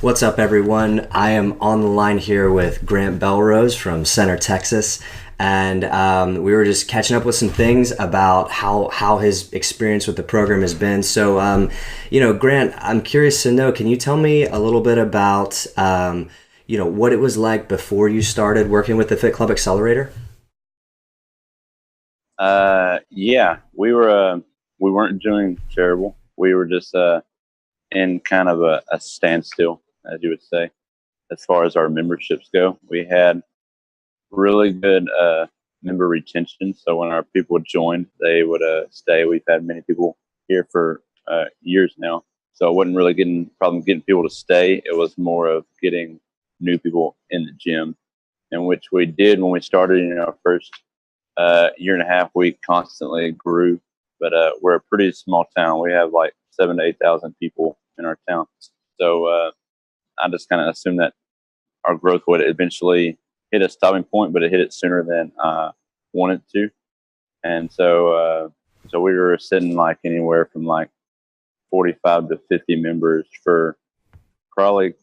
What's up, everyone? I am on the line here with Grant Belrose from Center, Texas, and we were just catching up with some things about how his experience with the program has been. So, Grant, I'm curious to know. Can you tell me a little bit about what it was like before you started working with the Fit Club Accelerator? Yeah, we weren't doing terrible. We were just in kind of a standstill, as you would say, as far as our memberships go. We had really good member retention, so when our people joined, they would stay. We've had many people here for years now, so it wasn't really getting problem getting people to stay. It was more of getting new people in the gym, in which we did when we started in our first year and a half. We constantly grew, but we're a pretty small town. We have like 7 to 8 thousand people in our town. So I just kind of assumed that our growth would eventually hit a stopping point, but it hit it sooner than I wanted to. And so we were sitting like anywhere from like 45 to 50 members for probably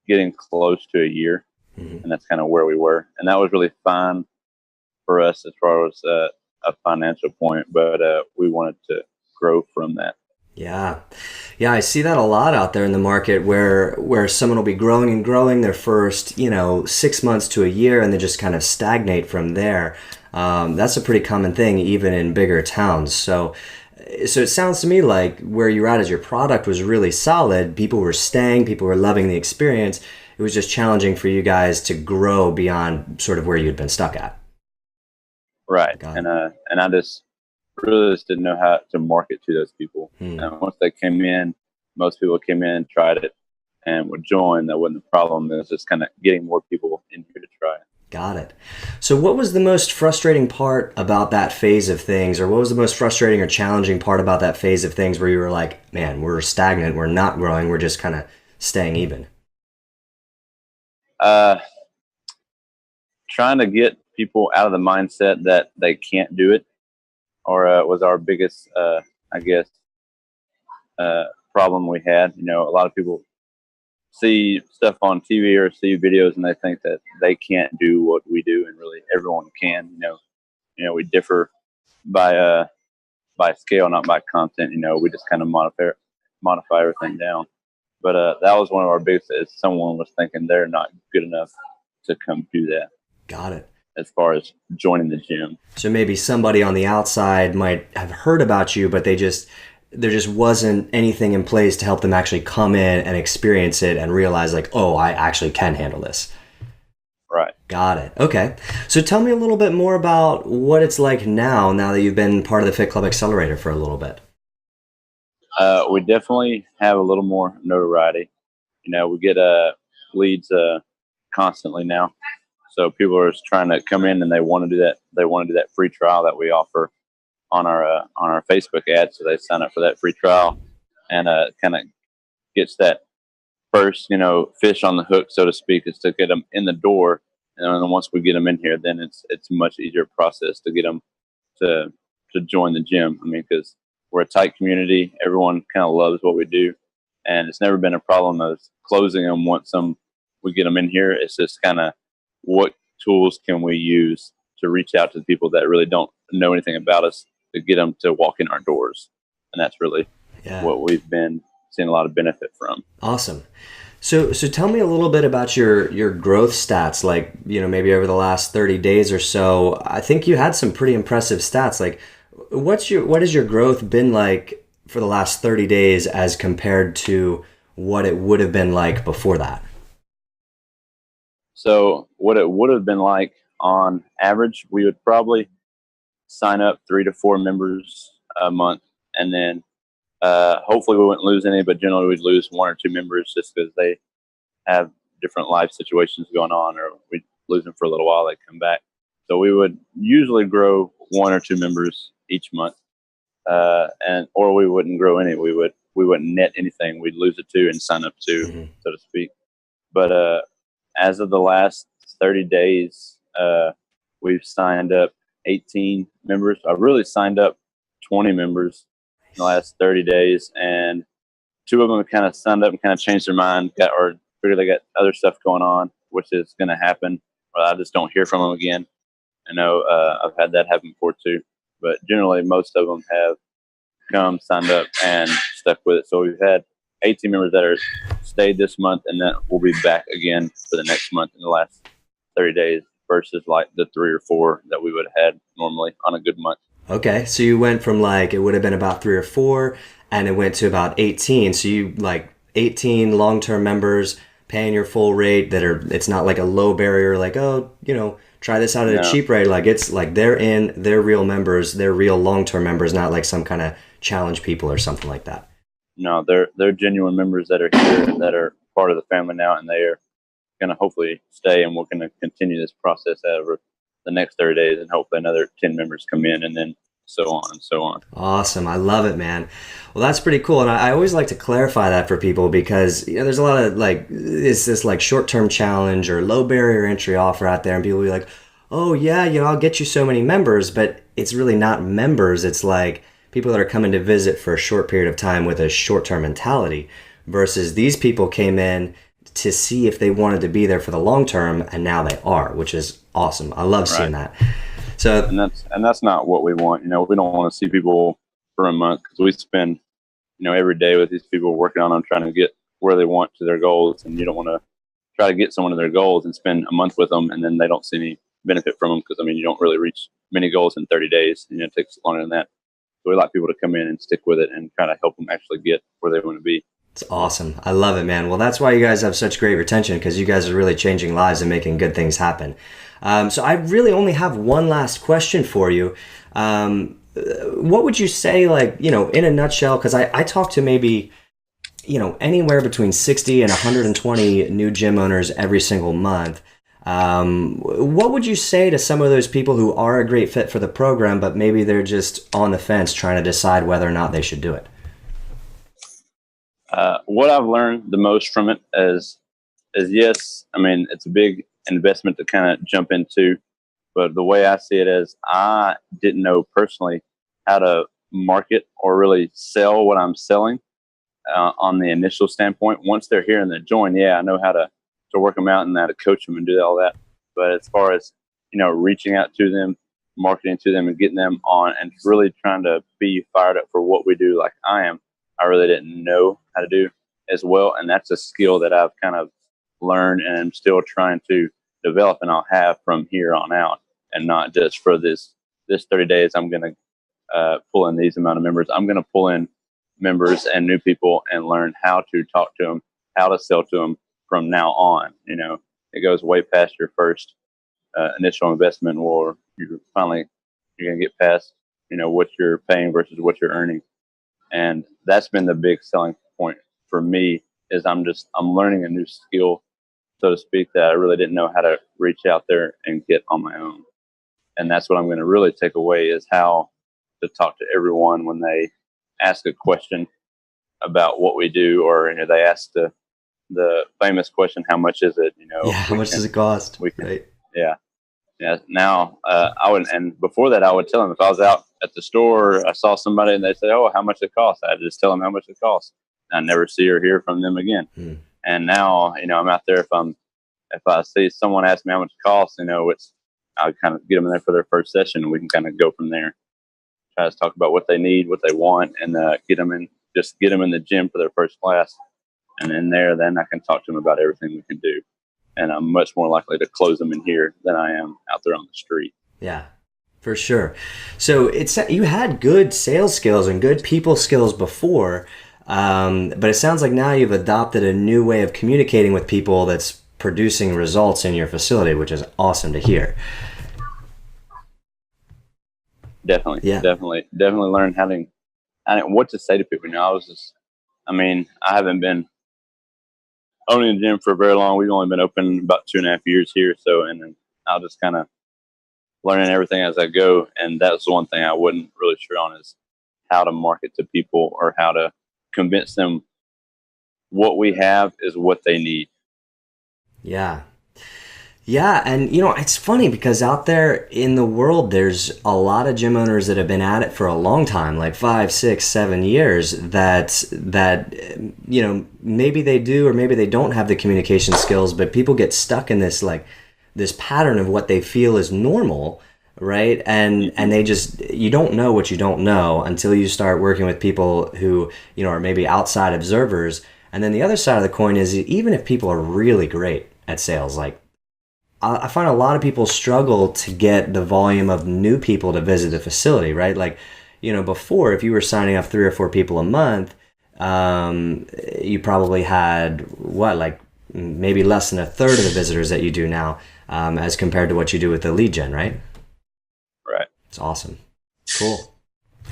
getting close to a year. Mhm. And that's kind of where we were. And that was really fine for us as far as a financial point, but we wanted to grow from that. Yeah. Yeah, I see that a lot out there in the market where someone will be growing and growing their first, 6 months to a year and they just kind of stagnate from there. That's a pretty common thing even in bigger towns. So it sounds to me like where you're at is your product was really solid. People were staying, people were loving the experience. It was just challenging for you guys to grow beyond sort of where you'd been stuck at. Right. Got And I just really just didn't know how to market to those people. it. And once they came in, most people came in, tried it, and would join. That wasn't the problem. It was just kind of getting more people in here to try it. Got it. So, what was the most frustrating part about that phase of things, or what was the most frustrating or challenging part about that phase of things where you were like, man, we're stagnant, we're not growing, we're just kind of staying even? Uh, Trying to get people out of the mindset that they can't do it, or was our biggest, I guess, uh, problem we had. You know, a lot of people see stuff on TV or see videos and they think that they can't do what we do, and really everyone can. We differ by scale, not by content. You know, we just kind of modify everything down. But that was one of our biggest. Is someone was thinking they're not good enough to come do that Got it. as far as joining the gym. So maybe somebody on the outside might have heard about you, but there just wasn't anything in place to help them actually come in and experience it and realize like, oh, I actually can handle this. Right. Got it. Okay. So tell me a little bit more about what it's like now that you've been part of the Fit Club Accelerator for a little bit. We definitely have a little more notoriety. You know, we get leads constantly now. So people are just trying to come in and they want to do that. They want to do that free trial that we offer on our Facebook ad. So they sign up for that free trial, and kind of gets that first, fish on the hook, so to speak, is to get them in the door. And then once we get them in here, then it's a much easier process to get them to join the gym. I mean, because we're a tight community, everyone kind of loves what we do, and it's never been a problem of closing them once we get them in here. It's just kind of what tools can we use to reach out to the people that really don't know anything about us to get them to walk in our doors, and that's really Yeah. what we've been seeing a lot of benefit from. Awesome. So tell me a little bit about your growth stats, like, maybe over the last 30 days or so. I think you had some pretty impressive stats. Like, what has your growth been like for the last 30 days as compared to what it would have been like before that? So what it would have been like on average, we would probably sign up 3 to 4 members a month, and then hopefully we wouldn't lose any, but generally we'd lose 1 or 2 members just because they have different life situations going on, or we lose them for a little while, they come back. So we would usually grow 1 or 2 members each month, and or we wouldn't grow any. We wouldn't net anything. We'd lose a two and sign up two, Hmm. so to speak. But as of the last 30 days, we've signed up 18 members. I've really signed up 20 members in the last 30 days, and 2 of them have kind of signed up and kind of changed their mind, or figure they got other stuff going on, which is going to happen, or I just don't hear from them again. I know I've had that happen before too, but generally most of them have come, signed up, and stuck with it. So we've had 18 members that are stayed this month, and then we'll be back again for the next month in the last 30 days versus like the 3 or 4 that we would have had normally on a good month. Okay, so you went from like it would have been about 3 or 4, and it went to about 18. So you like 18 long-term members paying your full rate that are. It's not like a low barrier, like oh, try this out at a No, cheap rate. Like it's like they're real members, they're real long-term members, not like some kind of challenge people or something like that. no, they're genuine members that are here that are part of the family now, and they are going to hopefully stay, and we're going to continue this process over the next 30 days, and hopefully another 10 members come in, and then so on and so on. Awesome. I love it, man. Well, that's pretty cool. And I always like to clarify that for people because, there's a lot of like, it's this like short term challenge or low barrier entry offer out there. And people will be like, oh, yeah, I'll get you so many members. But it's really not members. It's like people that are coming to visit for a short period of time with a short term mentality versus these people came in to see if they wanted to be there for the long term. And now they are, which is awesome. I love seeing Right. that. So, And that's not what we want. We don't want to see people for a month because we spend, every day with these people working on them, trying to get where they want to their goals. And you don't want to try to get someone to their goals and spend a month with them and then they don't see any benefit from them because, you don't really reach many goals in 30 days. It takes longer than that. So we like people to come in and stick with it and kind of help them actually get where they want to be. it's awesome. I love it, man. Well, that's why you guys have such great retention because you guys are really changing lives and making good things happen. So I really only have one last question for you. What would you say, like, in a nutshell, because I talk to maybe, anywhere between 60 and 120 new gym owners every single month. What would you say to some of those people who are a great fit for the program, but maybe they're just on the fence trying to decide whether or not they should do it? What I've learned the most from it is yes, it's a big investment to kind of jump into, but the way I see it is I didn't know personally how to market or really sell what I'm selling on the initial standpoint. Once they're here and they join, yeah, I know how to work them out and how to coach them and do all that. But as far as reaching out to them, marketing to them, and getting them on, and really trying to be fired up for what we do, like I am, I really didn't know how to do as well. And that's a skill that I've kind of learned and I'm still trying to develop, and I'll have from here on out, and not just for this 30 days. I'm going to pull in these amount of members. I'm going to pull in members and new people and learn how to talk to them, how to sell to them from now on. It goes way past your first initial investment, or you're going to get past, what you're paying versus what you're earning. And that's been the big selling point for me is I'm learning a new skill, so to speak, that I really didn't know how to reach out there and get on my own. And that's what I'm going to really take away is how to talk to everyone when they ask a question about what we do, or they ask the famous question, how much is it? Yeah, how much does it cost? We can, Right. yeah. Yeah. Now, I would, and before that, I would tell them if I was out at the store, I saw somebody and they say, "Oh, how much it costs?" I'd just tell them how much it costs. I never see or hear from them again. Hmm. And now, I'm out there. If I see someone ask me how much it costs, I'll kind of get them in there for their first session, and we can kind of go from there. Try to talk about what they need, what they want, and get them in the gym for their first class. And then I can talk to them about everything we can do. And I'm much more likely to close them in here than I am out there on the street. Yeah, for sure. So you had good sales skills and good people skills before, but it sounds like now you've adopted a new way of communicating with people that's producing results in your facility, which is awesome to hear. Definitely, Yeah. definitely learn what to say to people. I haven't been owning the gym for very long. We've only been open about 2.5 years here. So, and then I'll just kind of learning everything as I go. And that's the one thing I wasn't really sure on is how to market to people or how to convince them what we have is what they need. Yeah. Yeah, and it's funny because out there in the world, there's a lot of gym owners that have been at it for a long time, like 5, 6, 7 years. Maybe they do or maybe they don't have the communication skills, but people get stuck in this pattern of what they feel is normal, right? And Hmm. they just you don't know what you don't know until you start working with people who are maybe outside observers. And then the other side of the coin is even if people are really great at sales, like I find a lot of people struggle to get the volume of new people to visit the facility, right? Like, before, if you were signing up 3 or 4 people a month, you probably had what, like maybe less than a third of the visitors that you do now, as compared to what you do with the lead gen, right? Right. It's awesome. Cool.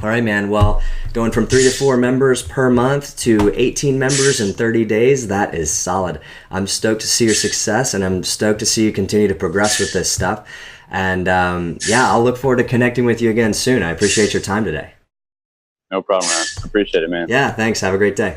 All right, man. Well, going from 3 to 4 members per month to 18 members in 30 days, that is solid. I'm stoked to see your success, and I'm stoked to see you continue to progress with this stuff. And yeah, I'll look forward to connecting with you again soon. I appreciate your time today. No problem, Ryan. Appreciate it, man. Yeah, thanks. Have a great day.